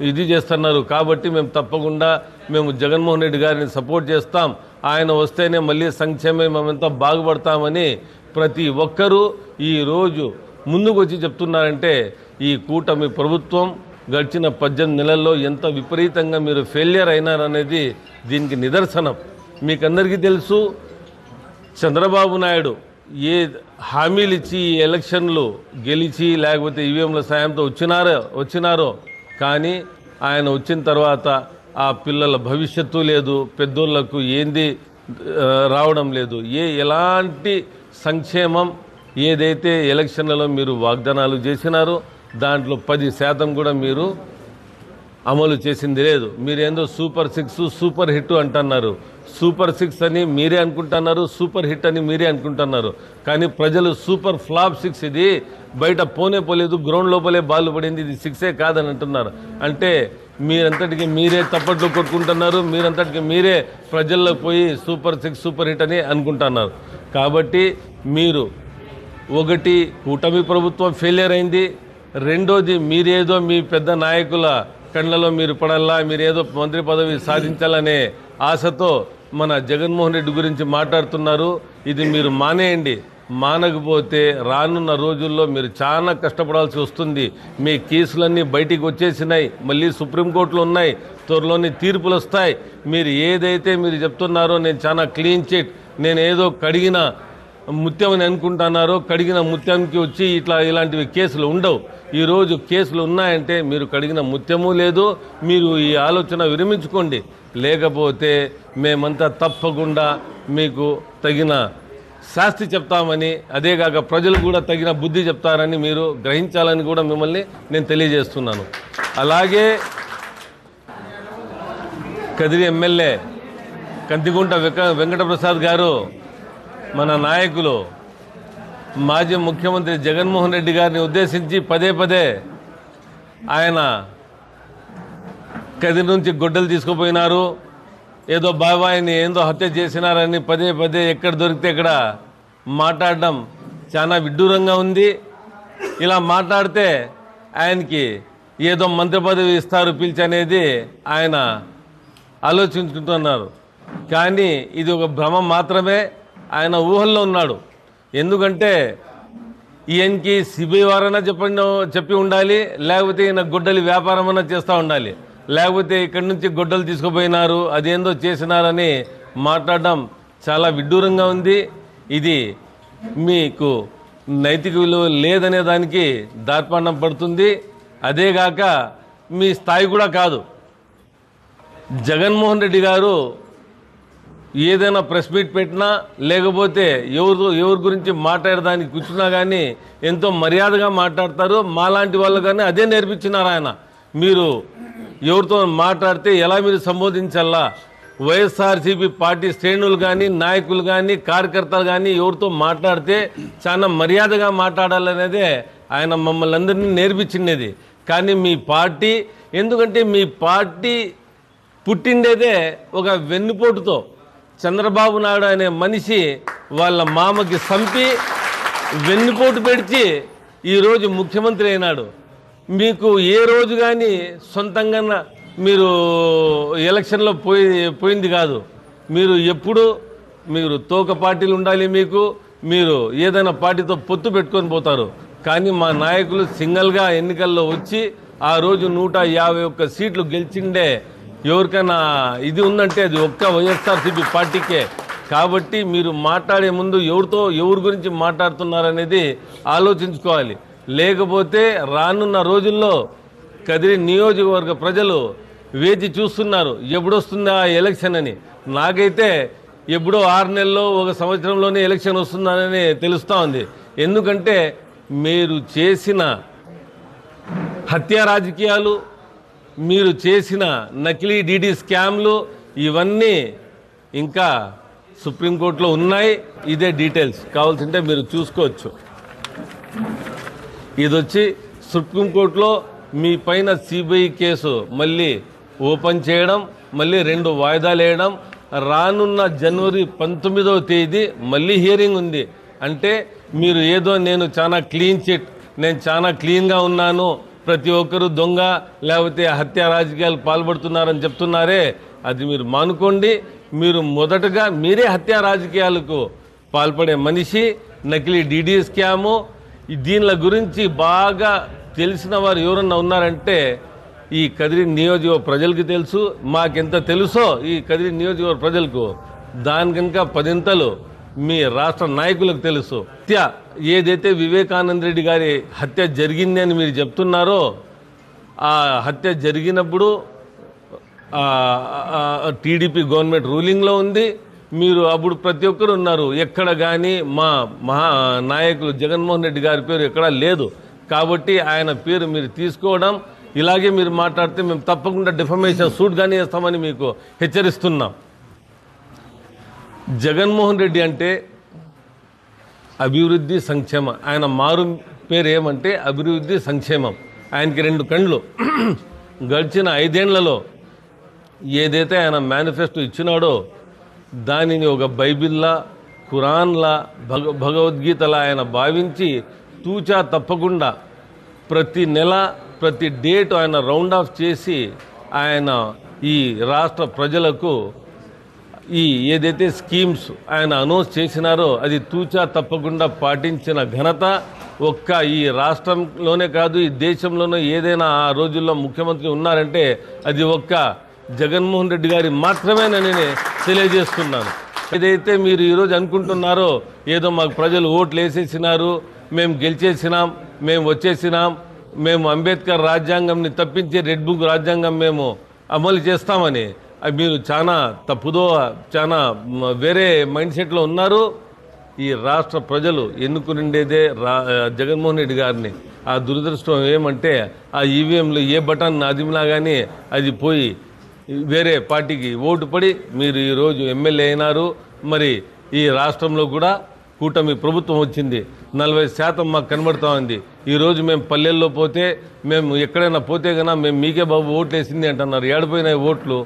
ఇది చేస్తున్నారు కాబట్టి మేము తప్పకుండా జగన్మోహన్ రెడ్డి గారిని సపోర్ట్ చేస్తాం. ఆయన వస్తేనే మళ్ళీ సంక్షేమం మేమంతా బాగుపడతామని ప్రతి ఒక్కరూ ఈ రోజు ముందుకు వచ్చి చెప్తున్నారంటే ఈ కూటమి ప్రభుత్వం గడిచిన 18 నెలల్లో ఎంత విపరీతంగా మీరు ఫెయిల్యూర్ అయినారనేది దీనికి నిదర్శనం. మీకందరికీ తెలుసు, చంద్రబాబు నాయుడు ఏ హామీలు ఇచ్చి ఈ ఎలక్షన్లు గెలిచి లేకపోతే ఈవీఎంల సాయంతో వచ్చినారో కానీ ఆయన వచ్చిన తర్వాత ఆ పిల్లల భవిష్యత్తు లేదు, పెద్దోళ్లకు ఏంది రావడం లేదు. ఎలాంటి సంక్షేమం ఏదైతే ఎలక్షన్లలో మీరు వాగ్దానాలు చేసినారో దాంట్లో 10% కూడా మీరు అమలు చేసింది లేదు. మీరేందో సూపర్ 6 సూపర్ హిట్ అంటున్నారు. సూపర్ 6 అని మీరే అనుకుంటున్నారు, సూపర్ హిట్ అని మీరే అనుకుంటున్నారు. కానీ ప్రజలు సూపర్ ఫ్లాప్ 6 ఇది బయట పోలేదు, గ్రౌండ్ లోపలే బాల్ పడింది, ఇది 6 కాదని అంటున్నారు. అంటే మీరంతటికి మీరే తప్పట్లు కొట్టుకుంటున్నారు, మీరంతటికి మీరే ప్రజల్లో పోయి సూపర్ 6 సూపర్ హిట్ అని అనుకుంటున్నారు. కాబట్టి మీరు ఒకటి కూటమి ప్రభుత్వం ఫెయిలియర్ అయింది, రెండోది మీరేదో మీ పెద్ద నాయకుల కళ్ళలో మీరు పడాలా, మీరేదో మంత్రి పదవి సాధించాలనే ఆశతో మన జగన్మోహన్ రెడ్డి గురించి మాట్లాడుతున్నారు. ఇది మీరు మానేయండి. మానకపోతే రానున్న రోజుల్లో మీరు చాలా కష్టపడాల్సి వస్తుంది. మీ కేసులన్నీ బయటికి వచ్చేసినాయి, మళ్ళీ సుప్రీంకోర్టులో ఉన్నాయి, త్వరలోని తీర్పులు వస్తాయి. మీరు ఏదైతే మీరు చెప్తున్నారో నేను చాలా క్లీన్ చిట్, నేను ఏదో కడిగిన ముత్యం అని అనుకుంటున్నారో కడిగిన ముత్యానికి వచ్చి ఇలాంటివి కేసులు ఉండవు. ఈరోజు కేసులు ఉన్నాయంటే మీరు కడిగిన ముత్యము లేదు. మీరు ఈ ఆలోచన విరమించుకోండి, లేకపోతే మేమంతా తప్పకుండా మీకు తగిన శాస్తి చెప్తామని, అదేగాక ప్రజలు కూడా తగిన బుద్ధి చెప్తారని మీరు గ్రహించాలని కూడా మిమ్మల్ని నేను తెలియజేస్తున్నాను. అలాగే కదిరి ఎమ్మెల్యే కందిగుంట వెంకటప్రసాద్ గారు మన నాయకులు మాజీ ముఖ్యమంత్రి జగన్మోహన్ రెడ్డి గారిని ఉద్దేశించి పదే ఆయన కదిరి నుంచి గొడ్డలు తీసుకుపోయినారు, ఏదో బాబాయిని ఏందో హత్య చేసినారని పదే ఎక్కడ దొరికితే ఇక్కడ మాట్లాడడం చాలా విడ్డూరంగా ఉంది. ఇలా మాట్లాడితే ఆయనకి ఏదో మంత్రి పదవి ఇస్తారు పిలిచి అనేది ఆయన ఆలోచించుకుంటున్నారు. కానీ ఇది ఒక భ్రమ మాత్రమే. ఆయన ఊహల్లో ఉన్నాడు. ఎందుకంటే ఈయనకి సిబిఐ వారైనా చెప్పి ఉండాలి, లేకపోతే ఈయన గొడ్డలి వ్యాపారం అన్నా చేస్తూ ఉండాలి, లేకపోతే ఇక్కడి నుంచి గొడ్డలు తీసుకుపోయినారు అదేందో చేసినారని మాట్లాడడం చాలా విడ్డూరంగా ఉంది. ఇది మీకు నైతిక విలువ లేదనే దానికి దార్పాండం పడుతుంది. అదేగాక మీ స్థాయి కూడా కాదు. జగన్మోహన్ రెడ్డి గారు ఏదైనా ప్రెస్ మీట్ పెట్టినా లేకపోతే ఎవరి గురించి మాట్లాడడానికి కూర్చున్నా కానీ ఎంతో మర్యాదగా మాట్లాడతారు. మాలాంటి వాళ్ళు కానీ అదే నేర్పించినారు ఆయన. మీరు ఎవరితో మాట్లాడితే ఎలా మీరు సంబోధించాలా, వైఎస్ఆర్సీపీ పార్టీ శ్రేణులు కానీ నాయకులు కానీ కార్యకర్తలు కానీ ఎవరితో మాట్లాడితే చాలా మర్యాదగా మాట్లాడాలనేదే ఆయన మమ్మల్ని అందరినీ నేర్పించినది. కానీ మీ పార్టీ, ఎందుకంటే మీ పార్టీ పుట్టిండేదే ఒక వెన్నుపోటుతో. చంద్రబాబు నాయుడు అనే మనిషి వాళ్ళ మామకి సంపి వెన్నుపోటు పెడిచి ఈరోజు ముఖ్యమంత్రి అయినాడు. మీకు ఏ రోజు కానీ సొంతంగా మీరు ఎలక్షన్లో పోయింది కాదు. మీరు ఎప్పుడు మీరు తోక పార్టీలు ఉండాలి, మీరు ఏదైనా పార్టీతో పొత్తు పెట్టుకొని పోతారు. కానీ మా నాయకులు సింగిల్గా ఎన్నికల్లో వచ్చి ఆ రోజు 151 సీట్లు గెలిచిండే ఎవరికైనా ఇది ఉందంటే అది ఒక్క వైఎస్ఆర్సీపీ పార్టీకే. కాబట్టి మీరు మాట్లాడే ముందు ఎవరి గురించి మాట్లాడుతున్నారనేది ఆలోచించుకోవాలి. లేకపోతే రానున్న రోజుల్లో కదిరి నియోజకవర్గ ప్రజలు వేచి చూస్తున్నారు ఎప్పుడొస్తుందా ఎలక్షన్ అని. నాకైతే ఎప్పుడో 6 నెలల్లో 1 సంవత్సరంలోనే ఎలక్షన్ వస్తుందని తెలుస్తూ ఉంది. ఎందుకంటే మీరు చేసిన హత్యా రాజకీయాలు, మీరు చేసిన నకిలీ డీడీ స్కామ్లు ఇవన్నీ ఇంకా సుప్రీంకోర్టులో ఉన్నాయి. ఇదే డీటెయిల్స్ కావాల్సింటే మీరు చూసుకోవచ్చు. ఇది వచ్చి సుప్రీంకోర్టులో మీ పైన సిబిఐ కేసు మళ్ళీ ఓపెన్ చేయడం, మళ్ళీ 2 వాయిదాలు వేయడం, రానున్న జనవరి 19వ తేదీ మళ్ళీ హియరింగ్ ఉంది. అంటే మీరు ఏదో నేను చాలా క్లీన్ చిట్, నేను చాలా క్లీన్గా ఉన్నాను, ప్రతి ఒక్కరూ దొంగ లేకపోతే హత్య రాజకీయాలు పాల్పడుతున్నారని చెప్తున్నారే, అది మీరు మానుకోండి. మీరు మొదటగా మీరే హత్య రాజకీయాలకు పాల్పడే మనిషి, నకిలీ డీడీ స్కాము. దీనిల గురించి బాగా తెలిసిన వారు ఎవరన్నా ఉన్నారంటే ఈ కదిరి నియోజకవర్గ ప్రజలకు తెలుసు. మాకెంత తెలుసో ఈ కదిరి నియోజకవర్గ ప్రజలకు దాని కనుక పదింతలు మీ రాష్ట్ర నాయకులకు తెలుసు. హత్య ఏదైతే వివేకానంద రెడ్డి గారి హత్య జరిగింది అని మీరు చెప్తున్నారో, ఆ హత్య జరిగినప్పుడు టీడీపీ గవర్నమెంట్ రూలింగ్లో ఉంది. మీరు అప్పుడు ప్రతి ఒక్కరు ఉన్నారు. ఎక్కడ కానీ మా నాయకులు జగన్మోహన్ రెడ్డి గారి పేరు ఎక్కడా లేదు. కాబట్టి ఆయన పేరు మీరు తీసుకోవడం, ఇలాగే మీరు మాట్లాడితే మేము తప్పకుండా డిఫమేషన్ సూట్ కానీ వేస్తామని మీకు హెచ్చరిస్తున్నాం. జగన్మోహన్ రెడ్డి అంటే అభివృద్ధి సంక్షేమం. ఆయన మారు పేరు ఏమంటే అభివృద్ధి సంక్షేమం. ఆయనకి 2 కళ్ళు. గడిచిన 5 ఏళ్లలో ఏదైతే ఆయన మేనిఫెస్టో ఇచ్చినాడో దానిని ఒక బైబిల్లా, ఖురాన్లా, భగవద్గీతలా ఆయన భావించి తూచా తప్పకుండా ప్రతి నెల ప్రతి డేట్ ఆయన రౌండ్ ఆఫ్ చేసి ఆయన ఈ రాష్ట్ర ప్రజలకు ఈ ఏదైతే స్కీమ్స్ ఆయన అనౌన్స్ చేసినారో అది తూచా తప్పకుండా పాటించిన ఘనత ఒక్క ఈ రాష్ట్రంలోనే కాదు, ఈ దేశంలోనే ఏదైనా ఆ రోజుల్లో ముఖ్యమంత్రి ఉన్నారంటే అది ఒక్క జగన్మోహన్ రెడ్డి గారి మాత్రమేనని తెలియజేస్తున్నాను. ఏదైతే మీరు ఈరోజు అనుకుంటున్నారో ఏదో మాకు ప్రజలు ఓట్లు వేసేసినారు, మేము గెలిచేసినాం, మేము వచ్చేసినాం, మేము అంబేద్కర్ రాజ్యాంగంని తప్పించి రెడ్ బుక్ రాజ్యాంగం మేము అమలు చేస్తామని మీరు చాలా తప్పుదో చాలా వేరే మైండ్ సెట్లో ఉన్నారు. ఈ రాష్ట్ర ప్రజలు ఎన్నుకునిండేదే జగన్మోహన్ రెడ్డి గారిని. ఆ దురదృష్టం ఏమంటే ఆ ఈవీఎంలు ఏ బటన్ అదిమినా కానీ అది పోయి వేరే పార్టీకి ఓటు పడి మీరు ఈరోజు ఎమ్మెల్యే అయినారు. మరి ఈ రాష్ట్రంలో కూడా కూటమి ప్రభుత్వం వచ్చింది. 40% మాకు కనబడుతూ ఉంది. ఈరోజు మేము పల్లెల్లో పోతే, మేము ఎక్కడైనా పోతే కన్నా మేము మీకే బాబు ఓట్లు వేసింది అంటున్నారు. ఏడిపోయినాయి ఓట్లు.